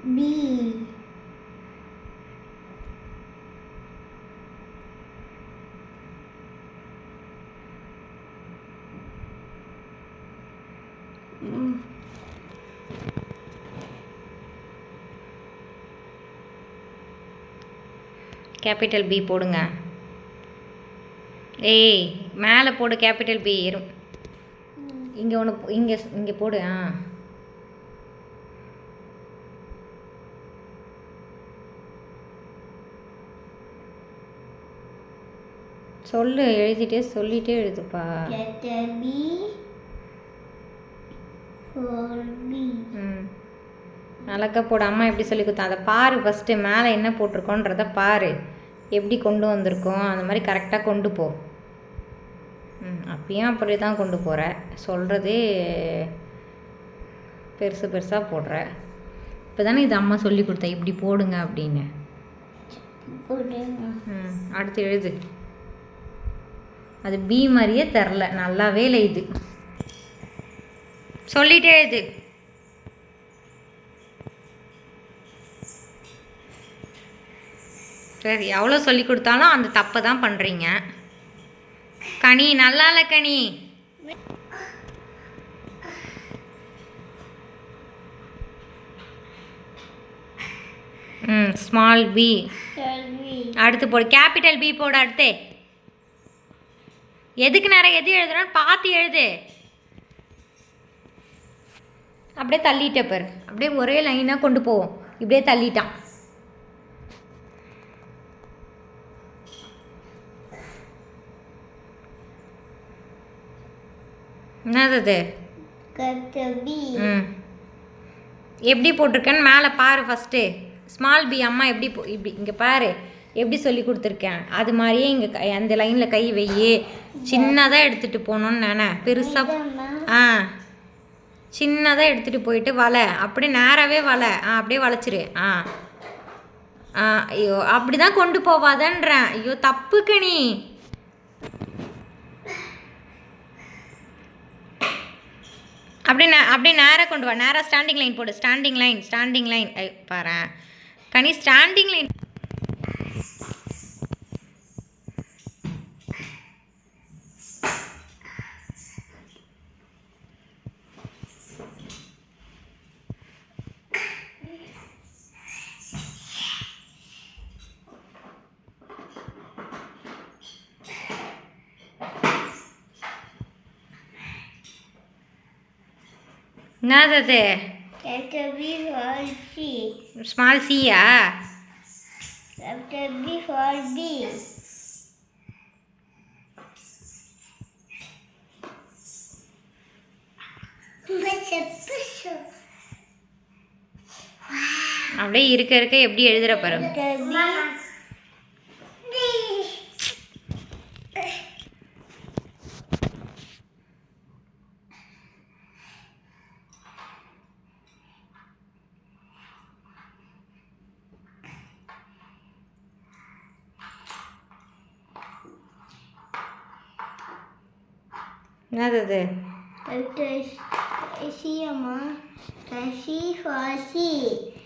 B. Capital B போடுங்க. ஏய் மேலே போடு, கேபிட்டல் பி ஏறும். இங்கே ஒன்று இங்கே போடு. சொல்லு, சொல்லிட்டே எழுதுப்பா. அழகா போடு. அம்மா எப்படி சொல்லி கொடுத்தா அதை பாரு. ஃபஸ்ட்டு மேலே என்ன போட்டிருக்கோன்றத பாரு, எப்படி கொண்டு வந்திருக்கோம் அந்த மாதிரி கரெக்டாக கொண்டு போ. அப்பயும் அப்படி தான் கொண்டு போகிற, சொல்கிறதே பெருசு பெருசாக போடுற. இப்போ தானே இது அம்மா சொல்லி கொடுத்தா இப்படி போடுங்க அப்படின்னு. அடுத்து எழுது. அது பி மாதிரியே தெரில, நல்லாவே இல்லை. இது சொல்லிட்டே எழுது. சரி, எவ்வளோ சொல்லி கொடுத்தாலும் அந்த தப்பை தான் பண்ணுறீங்க. கனி நல்லா இல்லை கனி. Small P. அடுத்து போடு, கேபிட்டல் பி போடு. அடுத்து எதுக்கு நேரம் எது எழுதுறோன்னு பார்த்து எழுது. அப்படியே தள்ளிட்ட பாரு, அப்படியே ஒரே லைனாக கொண்டு போவோம். இப்படியே தள்ளிட்டான். என்னது? எப்படி போட்டிருக்கேன்னு மேலே பாரு ஃபஸ்ட்டு. ஸ்மால் பி அம்மா எப்படி இப்படி இங்கே பாரு எப்படி சொல்லி கொடுத்துருக்கேன். அது மாதிரியே இங்கே அந்த லைனில் கை வையே. சின்னதாக எடுத்துகிட்டு போகணுன்னு நினை, பெருசாக சின்னதாக எடுத்துகிட்டு போயிட்டு வலை, அப்படியே நேராகவே வலை. அப்படியே வளைச்சிரு. ஐயோ அப்படி தான் கொண்டு போவாதன்றேன். ஐயோ தப்புக்கு நீ. அப்படியே நேராக கொண்டு வா. நேராக ஸ்டாண்டிங் லைன் போடு. ஸ்டாண்டிங் லைன் பாரு கனி, ஸ்டாண்டிங் லைன். என்னது? ஸ்மால் சியா? அப்படியே இருக்க எப்படி எழுதுற பாரு. என்னது? C அம்மா. C for C.